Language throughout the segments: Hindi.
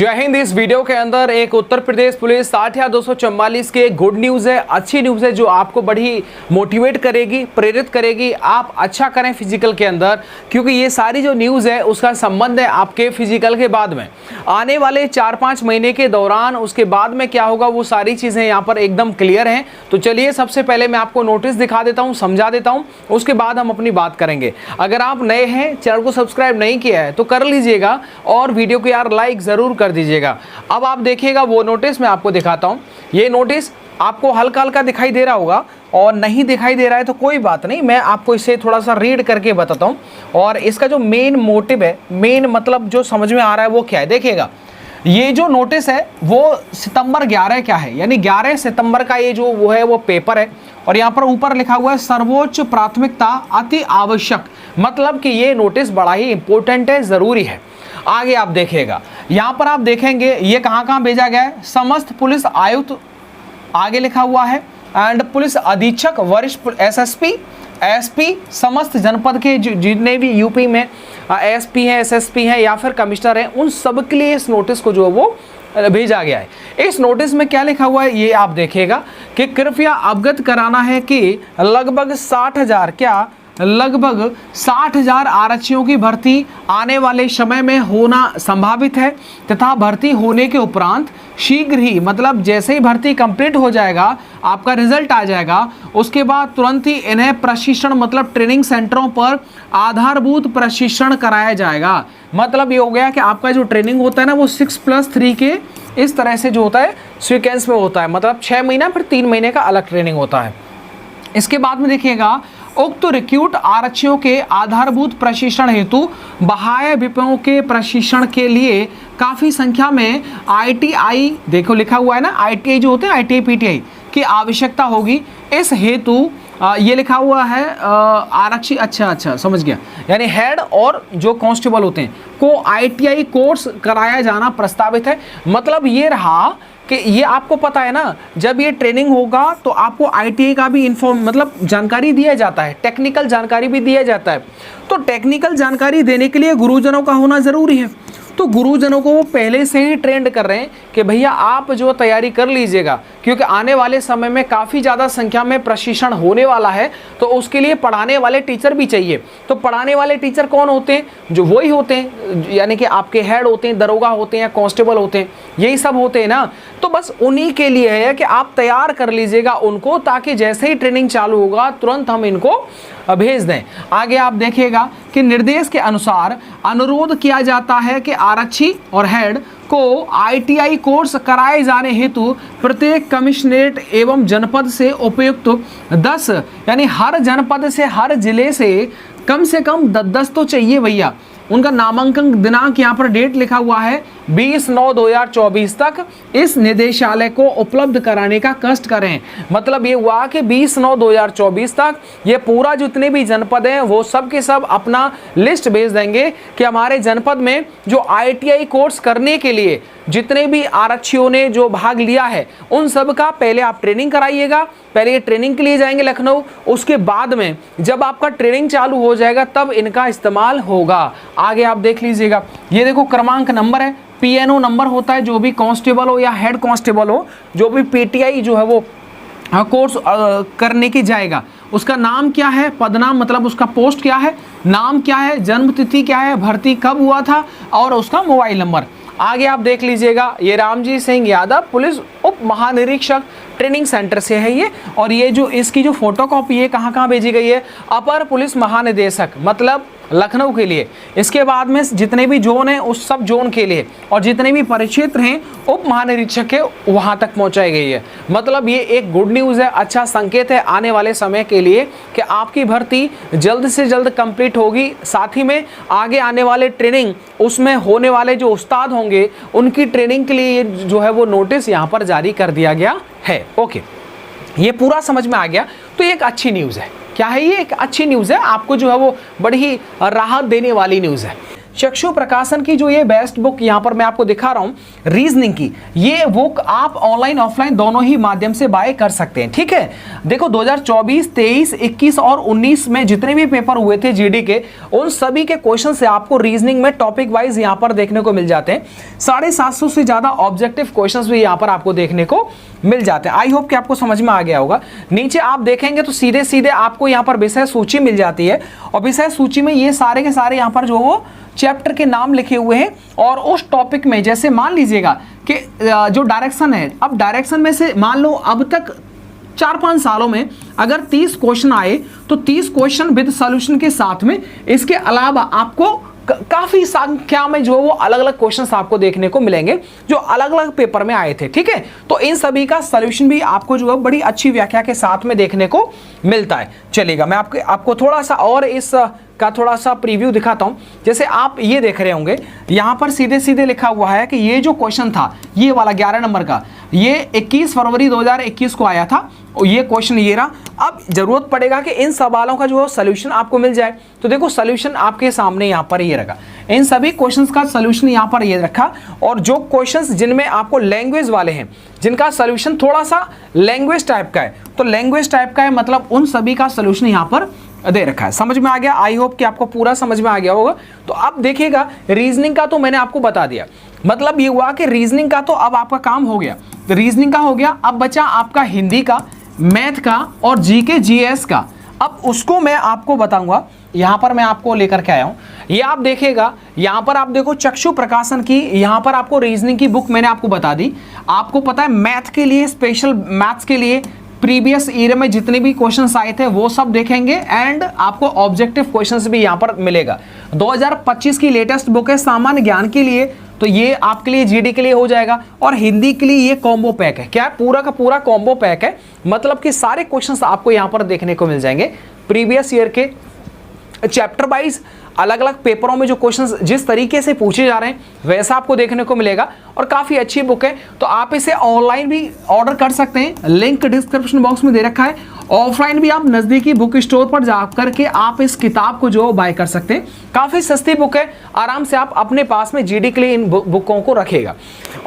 जय हिंद। इस वीडियो के अंदर एक उत्तर प्रदेश पुलिस 60/244 के गुड न्यूज़ है, अच्छी न्यूज़ है जो आपको बड़ी मोटिवेट करेगी, प्रेरित करेगी आप अच्छा करें फिजिकल के अंदर, क्योंकि ये सारी जो न्यूज़ है उसका संबंध है आपके फिजिकल के बाद में आने वाले 4-5 महीने के दौरान। उसके बाद में क्या होगा वो सारी चीज़ें यहाँ पर एकदम क्लियर हैं। तो चलिए सबसे पहले मैं आपको नोटिस दिखा देता हूँ, समझा देता हूँ, उसके बाद हम अपनी बात करेंगे। अगर आप नए हैं, चैनल को सब्सक्राइब नहीं किया है तो कर लीजिएगा और वीडियो को यार लाइक ज़रूर कर दीजिएगा। अब आप देखिएगा वो नोटिस मैं आपको दिखाता हूँ। ये नोटिस आपको हल्का हल्का दिखाई दे रहा होगा और नहीं दिखाई दे रहा है तो कोई बात नहीं, मैं आपको इसे थोड़ा सा रीड करके बताता हूँ। और इसका जो मेन मोटिव है, मेन मतलब जो समझ में आ रहा है वो क्या है, देखिएगा। ये जो नोटिस है वो सितंबर 11 क्या है, यानी 11 सितंबर का ये जो वो है वो पेपर है। और यहाँ पर ऊपर लिखा हुआ है सर्वोच्च प्राथमिकता अति आवश्यक, मतलब कि ये नोटिस बड़ा ही इंपॉर्टेंट है, ज़रूरी है। आगे आप देखिएगा, यहाँ पर आप देखेंगे ये कहाँ भेजा गया है। समस्त पुलिस आयुक्त आगे लिखा हुआ है एंड पुलिस अधीक्षक वरिष्ठ एसपी समस्त जनपद के जितने भी यूपी में एसपी हैं, एसएसपी हैं या फिर कमिश्नर हैं, उन सब के लिए इस नोटिस को जो है वो भेजा गया है। इस नोटिस में क्या लिखा हुआ है ये आप देखिएगा कि कृपया अवगत कराना है कि लगभग 60,000 आरक्षियों की भर्ती आने वाले समय में होना संभावित है तथा भर्ती होने के उपरांत शीघ्र ही, मतलब जैसे ही भर्ती कंप्लीट हो जाएगा, आपका रिजल्ट आ जाएगा, उसके बाद तुरंत ही इन्हें प्रशिक्षण मतलब ट्रेनिंग सेंटरों पर आधारभूत प्रशिक्षण कराया जाएगा। मतलब ये हो गया कि आपका जो ट्रेनिंग होता है ना वो 6+3 के इस तरह से जो होता है सीक्वेंस में होता है, मतलब 6 महीना फिर 3 महीने का अलग ट्रेनिंग होता है। इसके बाद में देखिएगा, उक्त रिक्रूट आरक्षियों के आधारभूत प्रशिक्षण हेतु बाह्य विपणों के प्रशिक्षण के लिए काफ़ी संख्या में ITI, देखो लिखा हुआ है ना, ITI जो होते हैं ITI PTI की आवश्यकता होगी। इस हेतु ये लिखा हुआ है आरक्षी, अच्छा समझ गया, यानी हेड और जो कांस्टेबल होते हैं को ITI कोर्स कराया जाना प्रस्तावित है। मतलब ये रहा कि ये आपको पता है ना, जब ये ट्रेनिंग होगा तो आपको ITI का भी मतलब जानकारी दिया जाता है, टेक्निकल जानकारी भी दिया जाता है। तो टेक्निकल जानकारी देने के लिए गुरुजनों का होना ज़रूरी है। तो गुरुजनों को वो पहले से ही ट्रेंड कर रहे हैं कि भैया आप जो तैयारी कर लीजिएगा, क्योंकि आने वाले समय में काफ़ी ज़्यादा संख्या में प्रशिक्षण होने वाला है। तो उसके लिए पढ़ाने वाले टीचर भी चाहिए। तो पढ़ाने वाले टीचर कौन होते हैं? जो वही होते हैं, यानी कि आपके हेड होते हैं, दरोगा होते हैं, कांस्टेबल होते हैं, यही सब होते हैं ना। तो बस उन्हीं के लिए है कि आप तैयार कर लीजिएगा उनको, ताकि जैसे ही ट्रेनिंग चालू होगा तुरंत हम इनको भेज दें। आगे आप देखिएगा कि निर्देश के अनुसार अनुरोध किया जाता है कि आरक्षी और हेड को ITI कोर्स कराए जाने हेतु प्रत्येक कमिश्नरेट एवं जनपद से उपयुक्त 10, यानी हर जनपद से, हर जिले से कम 10 तो चाहिए भैया। उनका नामांकन दिनांक यहाँ पर डेट लिखा हुआ है 20/9/2024 तक इस निदेशालय को उपलब्ध कराने का कष्ट करें। मतलब ये हुआ कि 20/9/2024 तक ये पूरा जितने भी जनपद हैं वो सब के सब अपना लिस्ट भेज देंगे कि हमारे जनपद में जो ITI कोर्स करने के लिए जितने भी आरक्षियों ने जो भाग लिया है उन सब का पहले आप ट्रेनिंग कराइएगा। पहले ये ट्रेनिंग के लिए जाएंगे लखनऊ, उसके बाद में जब आपका ट्रेनिंग चालू हो जाएगा तब इनका इस्तेमाल होगा। आगे आप देख लीजिएगा, ये देखो क्रमांक नंबर है, PNO नंबर होता है, जो भी कांस्टेबल हो या हेड कांस्टेबल हो, जो भी PTI जो है वो कोर्स करने की जाएगा, उसका नाम क्या है, पदनाम मतलब उसका पोस्ट क्या है, नाम क्या है, जन्म तिथि क्या है, भर्ती कब हुआ था और उसका मोबाइल नंबर। आगे आप देख लीजिएगा, ये रामजी सिंह यादव पुलिस उप महानिरीक्षक ट्रेनिंग सेंटर से है ये। और ये जो इसकी जो फोटोकॉपी है कहाँ भेजी गई है, अपर पुलिस महानिदेशक मतलब लखनऊ के लिए। इसके बाद में जितने भी जोन हैं उस सब जोन के लिए, और जितने भी परिक्षेत्र हैं उप महानिरीक्षक के वहाँ तक पहुँचाई गई है। मतलब ये एक गुड न्यूज़ है, अच्छा संकेत है आने वाले समय के लिए कि आपकी भर्ती जल्द से जल्द कंप्लीट होगी। साथ ही में आगे आने वाले ट्रेनिंग, उसमें होने वाले जो उस्ताद होंगे उनकी ट्रेनिंग के लिए जो है वो नोटिस यहाँ पर जारी कर दिया गया है। ओके, ये पूरा समझ में आ गया। तो ये एक अच्छी न्यूज़ है। क्या है ये? एक अच्छी न्यूज़ है, आपको जो है वो बड़ी ही राहत देने वाली न्यूज़ है। चक्षु प्रकाशन की जो ये बेस्ट बुक यहाँ पर मैं आपको दिखा रहा हूँ रीजनिंग की, ये बुक आप ऑनलाइन ऑफलाइन दोनों ही माध्यम से बाय कर सकते हैं। ठीक है, देखो 2024, 23, 21 और 19 में जितने भी पेपर हुए थे जीडी के, उन सभी के क्वेश्चन से आपको रीजनिंग में टॉपिक वाइज यहाँ पर देखने को मिल जाते हैं। 750 से ज्यादा ऑब्जेक्टिव क्वेश्चंस भी यहाँ पर आपको देखने को मिल जाते हैं। आई होप कि आपको समझ में आ गया होगा। नीचे आप देखेंगे तो सीधे सीधे आपको यहाँ पर विषय सूची मिल जाती है और विषय सूची में ये सारे के सारे यहाँ पर जो वो चैप्टर के नाम लिखे हुए हैं और उस टॉपिक में जैसे मान लीजिएगा कि जो डायरेक्शन है, अब डायरेक्शन में से मान लो अब तक 4-5 सालों में अगर 30 क्वेश्चन आए तो 30 क्वेश्चन विद सॉल्यूशन के साथ में, इसके अलावा आपको काफी संख्या में जो वो अलग अलग क्वेश्चंस आपको देखने को मिलेंगे जो अलग अलग पेपर में आए थे। ठीक है, तो इन सभी का सॉल्यूशन भी आपको जो है बड़ी अच्छी व्याख्या के साथ में देखने को मिलता है। चलिएगा मैं आपको थोड़ा सा और इस का थोड़ा सा प्रीव्यू दिखाता हूं। जैसे आप ये देख रहे होंगे यहां पर सीधे सीधे लिखा हुआ है कि ये जो क्वेश्चन था ये वाला 11 नंबर का, ये 21 फरवरी 2021 को आया था और ये क्वेश्चन ये रहा। अब जरूरत पड़ेगा कि इन सवालों का जो सॉल्यूशन आपको मिल जाए, तो देखो सॉल्यूशन आपके सामने यहाँ पर ये रखा, इन सभी क्वेश्चंस का सॉल्यूशन यहाँ पर ये रखा। और जो क्वेश्चंस जिनमें आपको लैंग्वेज वाले हैं, जिनका सॉल्यूशन थोड़ा सा लैंग्वेज टाइप का है, तो लैंग्वेज टाइप का है मतलब उन सभी का सॉल्यूशन यहाँ पर दे रखा है। समझ में आ गया? आई होप कि आपको पूरा समझ में आ गया होगा। तो अब देखिएगा रीजनिंग का तो मैंने आपको बता दिया, मतलब ये हुआ कि रीजनिंग का तो अब आपका काम हो गया, रीजनिंग का हो गया। अब बचा आपका हिंदी का, मैथ का और जीके जीएस का। अब उसको मैं आपको बताऊंगा, यहां पर मैं आपको लेकर के आया हूं। ये आप देखिएगा, यहां पर आप देखो चक्षु प्रकाशन की, यहां पर आपको रीजनिंग की बुक मैंने आपको बता दी। आपको पता है मैथ के लिए, स्पेशल मैथ्स के लिए प्रीवियस ईयर में जितने भी क्वेश्चंस आए थे वो सब देखेंगे एंड आपको ऑब्जेक्टिव क्वेश्चंस भी यहां पर मिलेगा। 2025 की लेटेस्ट बुक है सामान्य ज्ञान के लिए, तो ये आपके लिए जीडी के लिए हो जाएगा। और हिंदी के लिए ये कॉम्बो पैक है। क्या है? पूरा का पूरा कॉम्बो पैक है, मतलब कि सारे क्वेश्चंस आपको यहां पर देखने को मिल जाएंगे। प्रीवियस ईयर के चैप्टर वाइज अलग अलग पेपरों में जो क्वेश्चंस जिस तरीके से पूछे जा रहे हैं वैसा आपको देखने को मिलेगा और काफ़ी अच्छी बुक है। तो आप इसे ऑनलाइन भी ऑर्डर कर सकते हैं, लिंक डिस्क्रिप्शन बॉक्स में दे रखा है। ऑफलाइन भी आप नज़दीकी बुक स्टोर पर जा करके आप इस किताब को जो बाय कर सकते हैं। काफ़ी सस्ती बुक है, आराम से आप अपने पास में जीडी के लिए इन बुकों को रखेगा।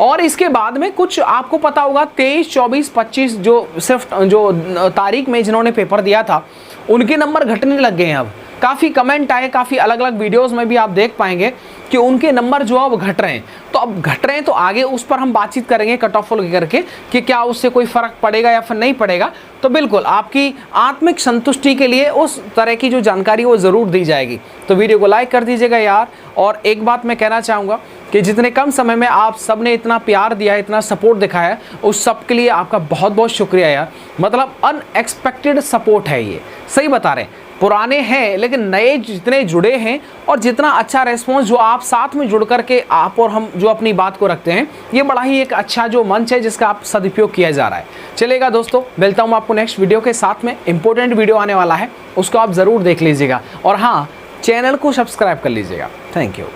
और इसके बाद में कुछ आपको पता होगा 23, 24, 25 जो सिर्फ जो तारीख में जिन्होंने पेपर दिया था उनके नंबर घटने लग गए हैं। अब काफ़ी कमेंट आए, काफ़ी अलग अलग वीडियोस में भी आप देख पाएंगे कि उनके नंबर जो अब घट रहे हैं। तो अब घट रहे हैं तो आगे उस पर हम बातचीत करेंगे कट ऑफ करके कि क्या उससे कोई फ़र्क पड़ेगा या फिर नहीं पड़ेगा। तो बिल्कुल आपकी आत्मिक संतुष्टि के लिए उस तरह की जो जानकारी वो ज़रूर दी जाएगी। तो वीडियो को लाइक कर दीजिएगा यार। और एक बात मैं कहना चाहूँगा कि जितने कम समय में आप सब ने इतना प्यार दिया, इतना सपोर्ट दिखाया, उस सब के लिए आपका बहुत बहुत शुक्रिया यार। मतलब अनएक्सपेक्टेड सपोर्ट है ये, सही बता रहे हैं। पुराने हैं लेकिन नए जितने जुड़े हैं और जितना अच्छा रेस्पॉन्स जो आप साथ में जुड़ करके आप और हम जो अपनी बात को रखते हैं, ये बड़ा ही एक अच्छा जो मंच है जिसका आप सदुपयोग किया जा रहा है। चलेगा दोस्तों, मिलता हूँ आपको नेक्स्ट वीडियो के साथ में। इंपॉर्टेंट वीडियो आने वाला है, उसको आप ज़रूर देख लीजिएगा और हाँ, चैनल को सब्सक्राइब कर लीजिएगा। Thank you.